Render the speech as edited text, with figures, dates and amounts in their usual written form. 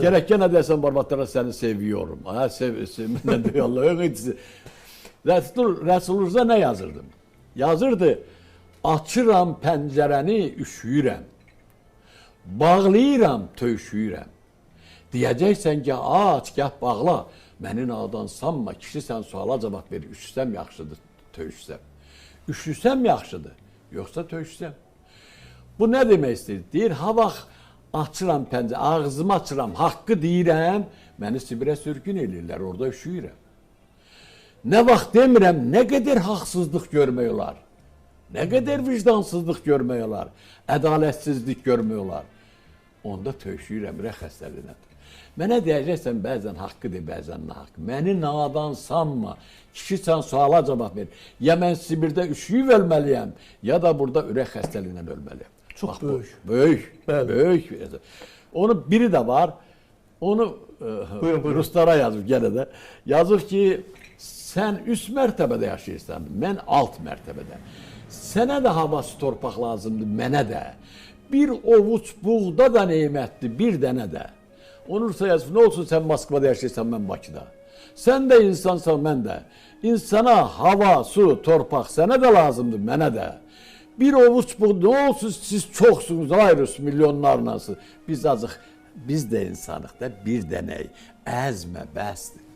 Gerek gene dersen barbatlara seni seviyorum. Ha ne diyorlar? Resulullah ne yazırdım? Yazırdı. Açıram pəncərəni, üşüyürəm. Bağlayıram, töyüşüyürəm. Deyəcəksən ki, aç, gəh bağla. Məni nadan sanma, kişisən suala cavab verir. Üşüsəm yaxşıdır, töyüşsəm. Üşüsəm yaxşıdır, yoxsa töyüşsəm. Bu nə demək istəyir? Deyir, ha vaxt açıram pəncərə, ağzımı açıram, haqqı deyirəm, məni Sibirə sürgün eləyirlər, orada üşüyürəm. Nə vaxt demirəm, nə qədər haqsızlıq görmək olar, nə qədər vicdansızlıq görmək olar, ədalətsizlik görmək olar. Onda töyüşüyürəm, ürək xəstəliyinədir. Mənə deyəcəksən, bəzən haqqı de, bəzən nahaq. Məni nadan sanma, kişisən suala cavab ver. Ya mən Sibirdə üşüyüb ölməliyəm, ya da burada ürək xəstəliyindən ölməliyəm. Çox bax, böyük. Böyük. Onun biri də var, onu buyurun. Ruslara yazıb yenə də. Yazıb ki, sən üst mərtəbədə yaşayırsan, mən alt mərtəbədə. Sənə də havası torpaq lazımdır, mənə də. Bir ovuc buğda da neymətdir, bir dənə də. Onursa yazıb, nə olsun sən Moskvada yaşayırsan, mən Bakıda. Sən də insansan, mən də. İnsana hava, su, torpaq sənə də lazımdır, mənə də. Bir ovuc buğda, nə olsun siz çoxsunuz, ayrısınız, milyonlarlasınız. Biz azıq, biz də insanıq da bir dənək, əzmə, bəsdir.